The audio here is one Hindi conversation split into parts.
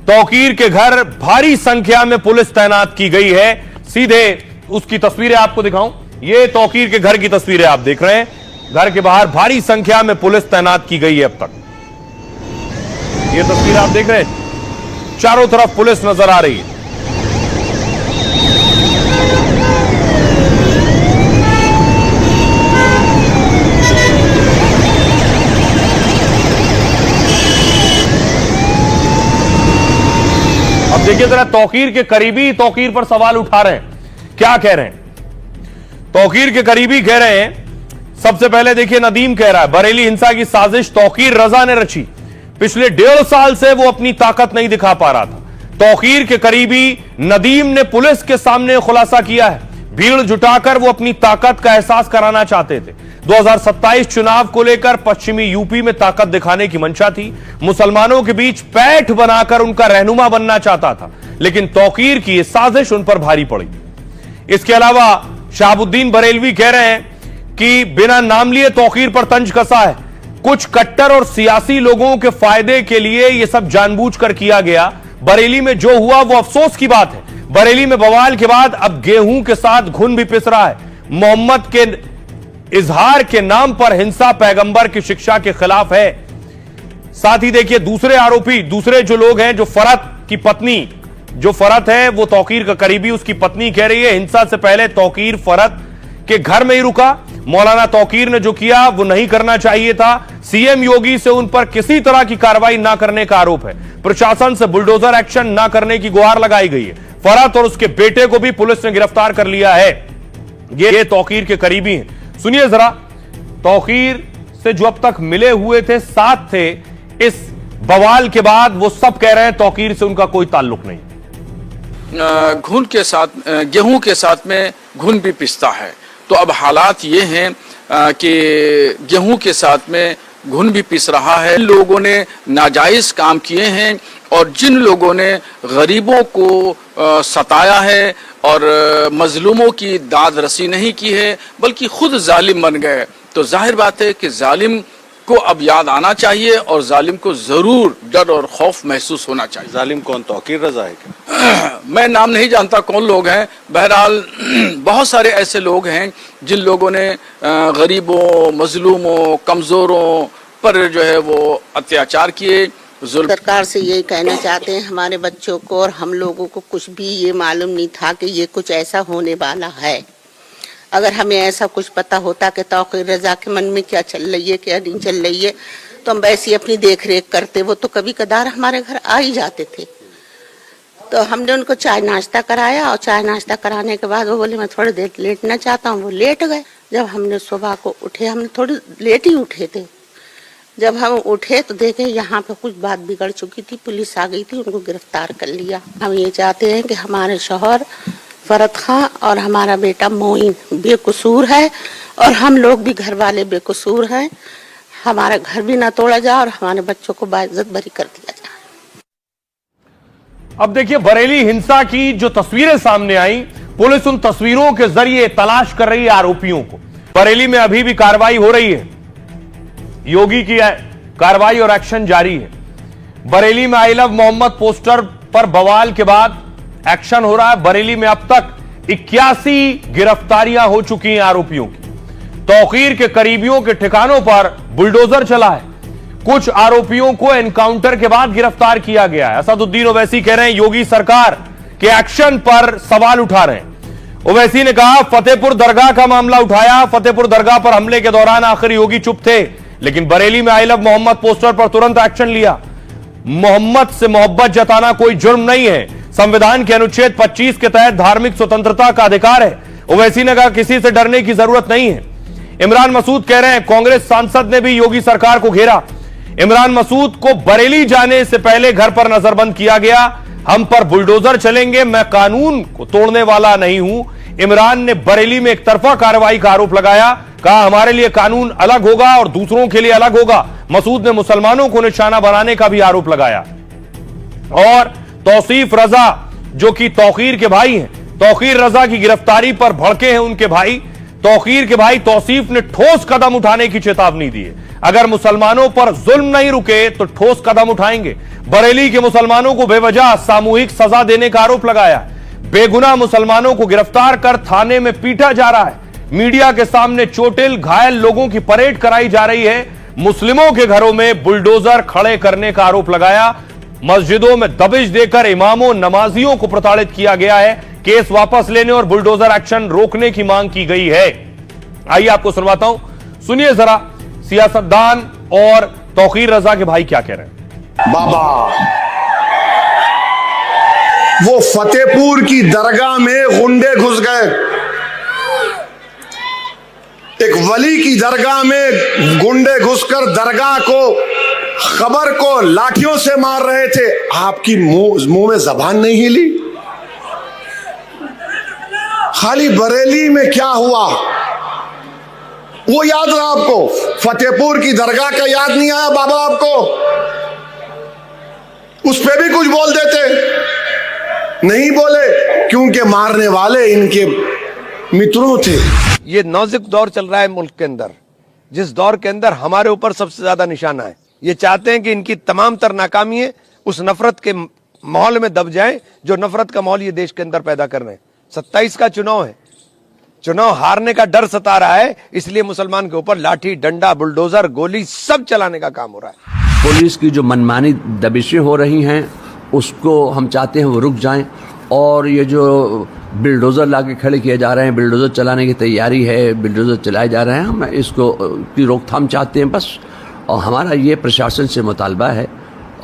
तौकीर के घर भारी संख्या में पुलिस तैनात की गई है। सीधे उसकी तस्वीरें आपको दिखाऊं। ये तौकीर के घर की तस्वीरें आप देख रहे हैं। घर के बाहर भारी संख्या में पुलिस तैनात की गई है। अब तक ये तस्वीर आप देख रहे हैं, चारों तरफ पुलिस नजर आ रही है। अब देखिए जरा, तौकीर के करीबी तौकीर पर सवाल उठा रहे हैं। क्या कह रहे हैं? तौकीर के करीबी कह रहे हैं, सबसे पहले देखिए नदीम कह रहा है बरेली हिंसा की साजिश तौकीर रजा ने रची। पिछले 1.5 साल से वो अपनी ताकत नहीं दिखा पा रहा था। तौकीर के करीबी नदीम ने पुलिस के सामने खुलासा किया है। भीड़ जुटाकर वो अपनी ताकत का एहसास कराना चाहते थे। 2027 चुनाव को लेकर पश्चिमी यूपी में ताकत दिखाने की मंशा थी। मुसलमानों के बीच पैठ बनाकर उनका रहनुमा बनना चाहता था, लेकिन तौकीर की यह साजिश उन पर भारी पड़ी। इसके अलावा शहाबुद्दीन बरेलवी कह रहे हैं कि बिना नाम लिए तौकीर पर तंज कसा है। कुछ कट्टर और सियासी लोगों के फायदे के लिए यह सब जानबूझकर किया गया। बरेली में जो हुआ वो अफसोस की बात है। बरेली में बवाल के बाद अब गेहूं के साथ घुन भी पिस रहा है। मोहम्मद के इजहार के नाम पर हिंसा पैगंबर की शिक्षा के खिलाफ है। साथ ही देखिए दूसरे आरोपी, दूसरे जो लोग हैं, जो फरत की पत्नी, जो फरत है वो तौकीर का करीबी, उसकी पत्नी कह रही है हिंसा से पहले तौकीर फरत के घर में ही रुका। मौलाना तौकीर ने जो किया वो नहीं करना चाहिए था। सीएम योगी से उन पर किसी तरह की कार्रवाई ना करने का आरोप है। प्रशासन से बुलडोजर एक्शन ना करने की गुहार लगाई गई है। फरत और उसके बेटे को भी पुलिस ने गिरफ्तार कर लिया है। ये तौकीर के करीबी हैं। सुनिए जरा, तौकीर से जो अब तक मिले हुए थे, साथ थे, इस बवाल के बाद वो सब कह रहे हैं तौकीर से उनका कोई ताल्लुक नहीं। घुन के साथ, गेहूं के साथ में घुन भी पिसता है। तो अब हालात ये हैं कि गेहूं के साथ में घुन भी पिस रहा है। लोगों ने नाजायज काम किए हैं और जिन लोगों ने गरीबों को सताया है और मजलूमों की दाद रसी नहीं की है, बल्कि खुद जालिम बन गए, तो जाहिर बात है कि जालिम को अब याद आना चाहिए और जालिम को जरूर डर और खौफ महसूस होना चाहिए। जालिम कौन? तौकीर रजा है क्या? मैं नाम नहीं जानता कौन लोग हैं। बहरहाल बहुत सारे ऐसे लोग हैं जिन लोगों ने गरीबों, मजलूमों, कमजोरों पर जो है वो अत्याचार किए। सरकार से यही कहना चाहते हैं, हमारे बच्चों को और हम लोगों को कुछ भी ये मालूम नहीं था कि ये कुछ ऐसा होने वाला है। अगर हमें ऐसा कुछ पता होता कि तौकीर रजा के मन में क्या चल रही है, क्या नहीं चल रही है, तो हम वैसे ही अपनी देख रेख करते। वो तो कभी कदार हमारे घर आ ही जाते थे। तो हमने उनको चाय नाश्ता कराया और चाय नाश्ता कराने के बाद वो बोले मैं थोड़ी देर लेटना चाहता हूँ। वो लेट गए। जब हमने सुबह को उठे, हमने थोड़ी लेट ही उठे थे, जब हम उठे तो देखे यहाँ पे कुछ बात बिगड़ चुकी थी। पुलिस आ गई थी, उनको गिरफ्तार कर लिया। हम ये चाहते हैं कि हमारे शौहर फरत खां और हमारा बेटा मोइन बेकसूर है और हम लोग भी घर वाले बेकसूर हैं। हमारा घर भी ना तोड़ा जाए और हमारे बच्चों को बाइज्जत बरी कर दिया जाए। अब देखिए बरेली हिंसा की जो तस्वीरें सामने आई, पुलिस उन तस्वीरों के जरिए तलाश कर रही है आरोपियों को। बरेली में अभी भी कार्रवाई हो रही है। योगी की कार्रवाई और एक्शन जारी है। बरेली में आई लव मोहम्मद पोस्टर पर बवाल के बाद एक्शन हो रहा है। बरेली में अब तक 81 गिरफ्तारियां हो चुकी हैं आरोपियों की। तौकीर के करीबियों के ठिकानों पर बुलडोजर चला है। कुछ आरोपियों को एनकाउंटर के बाद गिरफ्तार किया गया है। असदुद्दीन ओवैसी कह रहे हैं योगी सरकार के एक्शन पर सवाल उठा रहे हैं। ओवैसी ने कहा फतेहपुर दरगाह का मामला उठाया। फतेहपुर दरगाह पर हमले के दौरान आखिर योगी चुप थे, लेकिन बरेली में आई लव मोहम्मद पोस्टर पर तुरंत एक्शन लिया। मोहम्मद से मोहब्बत जताना कोई जुर्म नहीं है। संविधान के अनुच्छेद 25 के तहत धार्मिक स्वतंत्रता का अधिकार है। ओवैसी ने कहा किसी से डरने की जरूरत नहीं है। इमरान मसूद कह रहे हैं कांग्रेस सांसद ने भी योगी सरकार को घेरा। इमरान मसूद को बरेली जाने से पहले घर पर नजरबंद किया गया। हम पर बुलडोजर चलेंगे, मैं कानून को तोड़ने वाला नहीं हूं। इमरान ने बरेली में एक तरफा कार्रवाई का आरोप लगाया। कहा हमारे लिए कानून अलग होगा और दूसरों के लिए अलग होगा। मसूद ने मुसलमानों को निशाना बनाने का भी आरोप लगाया। और तौसीफ रजा जो कि तौकीर के भाई हैं, तौकीर रजा की गिरफ्तारी पर भड़के हैं उनके भाई। तौकीर के भाई तौसीफ ने ठोस कदम उठाने की चेतावनी दी है। अगर मुसलमानों पर जुल्म नहीं रुके तो ठोस कदम उठाएंगे। बरेली के मुसलमानों को बेवजह सामूहिक सजा देने का आरोप लगाया। बेगुनाह मुसलमानों को गिरफ्तार कर थाने में पीटा जा रहा है। मीडिया के सामने चोटिल घायल लोगों की परेड कराई जा रही है। मुस्लिमों के घरों में बुलडोजर खड़े करने का आरोप लगाया। मस्जिदों में दबिश देकर इमामों नमाजियों को प्रताड़ित किया गया है। केस वापस लेने और बुलडोजर एक्शन रोकने की मांग की गई है। आइए आपको सुनवाता हूं, सुनिए जरा सियासतदान और तौकीर रजा के भाई क्या कह रहे हैं। बाबा वो फतेहपुर की दरगाह में गुंडे घुस गए, एक वली की दरगाह में गुंडे घुसकर दरगाह को खबर को लाठियों से मार रहे थे। आपकी मुंह में जबान नहीं हिली। खाली बरेली में क्या हुआ वो याद रहा आपको, फतेहपुर की दरगाह का याद नहीं आया बाबा आपको? उस पे भी कुछ बोल देते, नहीं बोले क्योंकि मारने वाले इनके मित्रों थे। ये नाजुक दौर चल रहा है मुल्क के अंदर, जिस दौर के अंदर हमारे ऊपर सबसे ज्यादा निशाना है। ये चाहते हैं कि इनकी तमाम तर नाकामियां उस नफरत के माहौल में दब जाएं जो नफरत का माहौल ये देश के अंदर पैदा कर रहे हैं। 27 का चुनाव है, चुनाव हारने का डर सता रहा है, इसलिए मुसलमान के ऊपर लाठी डंडा बुलडोजर गोली सब चलाने का काम हो रहा है। पुलिस की जो मनमानी दबिशें हो रही हैं उसको हम चाहते हैं वो रुक जाएं, और ये जो बिल्डोज़र लाके खड़े किए जा रहे हैं, बिल्डोज़र चलाने की तैयारी है, बिल्डोज़र चलाए जा रहे हैं, हम इसको की रोकथाम चाहते हैं बस। और हमारा ये प्रशासन से मुतालबा है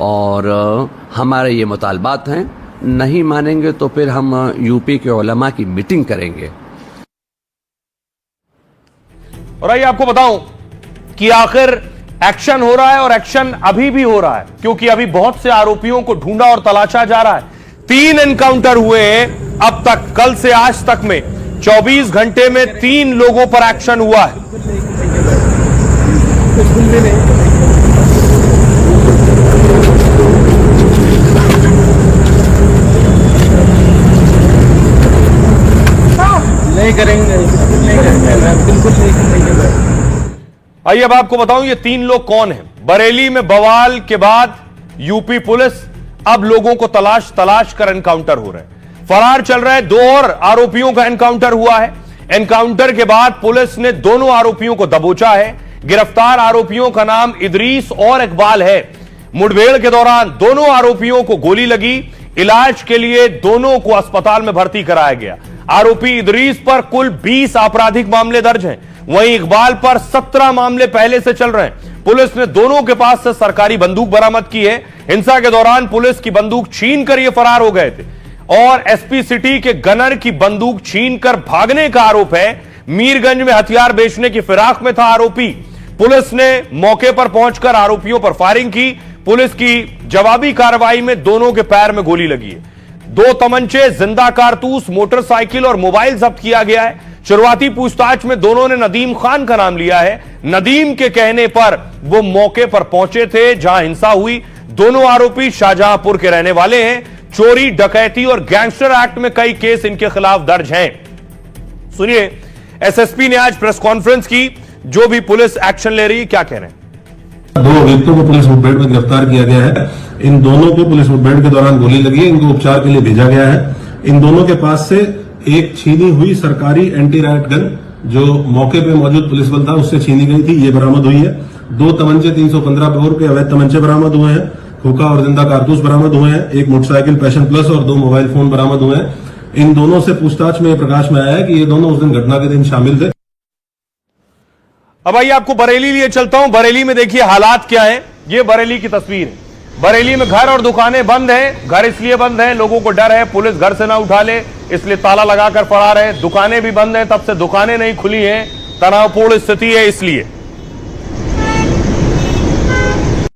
और हमारे ये मुतालबात हैं। नहीं मानेंगे तो फिर हम यूपी के उलमा की मीटिंग करेंगे। और आइए आपको बताऊं कि आखिर एक्शन हो रहा है, और एक्शन अभी भी हो रहा है, क्योंकि अभी बहुत से आरोपियों को ढूंढा और तलाशा जा रहा है। 3 एनकाउंटर हुए अब तक, कल से आज तक में 24 घंटे में 3 लोगों पर एक्शन हुआ है। नहीं करेंगे, बिल्कुल नहीं करेंगे। आइए अब आपको बताऊं ये 3 लोग कौन हैं। बरेली में बवाल के बाद यूपी पुलिस अब लोगों को तलाश कर एनकाउंटर हो रहे हैं। फरार चल रहे 2 और आरोपियों का एनकाउंटर हुआ है। एनकाउंटर के बाद पुलिस ने दोनों आरोपियों को दबोचा है। गिरफ्तार आरोपियों का नाम इदरीस और इकबाल है। मुठभेड़ के दौरान दोनों आरोपियों को गोली लगी। इलाज के लिए दोनों को अस्पताल में भर्ती कराया गया। आरोपी इदरीस पर कुल 20 आपराधिक मामले दर्ज हैं, वहीं इकबाल पर 17 मामले पहले से चल रहे हैं। पुलिस ने दोनों के पास से सरकारी बंदूक बरामद की है। हिंसा के दौरान पुलिस की बंदूक छीन कर ये फरार हो गए थे, और एसपी सिटी के गनर की बंदूक छीन कर भागने का आरोप है। मीरगंज में हथियार बेचने की फिराक में था आरोपी। पुलिस ने मौके पर पहुंचकर आरोपियों पर फायरिंग की। पुलिस की जवाबी कार्रवाई में दोनों के पैर में गोली लगी है। 2 तमंचे, जिंदा कारतूस, मोटरसाइकिल और मोबाइल जब्त किया गया है। शुरुआती पूछताछ में दोनों ने नदीम खान का नाम लिया है। नदीम के कहने पर वो मौके पर पहुंचे थे जहां हिंसा हुई। दोनों आरोपी शाहजहांपुर के रहने वाले हैं। चोरी, डकैती और गैंगस्टर एक्ट में कई केस इनके खिलाफ दर्ज हैं। सुनिए एसएसपी ने आज प्रेस कॉन्फ्रेंस की, जो भी पुलिस एक्शन ले रही है क्या कह रहे हैं। 2 अभियुक्तों को पुलिस मुठभेड़ में गिरफ्तार किया गया है। इन दोनों को पुलिस मुठभेड़ के दौरान गोली लगी है, इनको उपचार के लिए भेजा गया है। इन दोनों के पास से एक छीनी हुई सरकारी एंटी राइट गन जो मौके पे मौजूद पुलिस बल था उससे छीनी गई थी, ये बरामद हुई है। 2 तमंचे 315 बोर के अवैध तमंचे बरामद हुए हैं। हुक्का और जिंदा कारतूस बरामद हुए हैं। एक मोटरसाइकिल पैशन प्लस और 2 मोबाइल फोन बरामद हुए हैं। इन दोनों से पूछताछ में प्रकाश में आया है कि ये दोनों उस दिन घटना के दिन शामिल थे। अब आइए आपको बरेली लिए चलता हूं। बरेली में देखिए हालात क्या है। ये बरेली की तस्वीर है। बरेली में घर और दुकानें बंद हैं। घर इसलिए बंद हैं, लोगों को डर है पुलिस घर से ना उठा ले, इसलिए ताला लगाकर फरार है। दुकानें भी बंद हैं, तब से दुकानें नहीं खुली हैं, तनावपूर्ण स्थिति है इसलिए।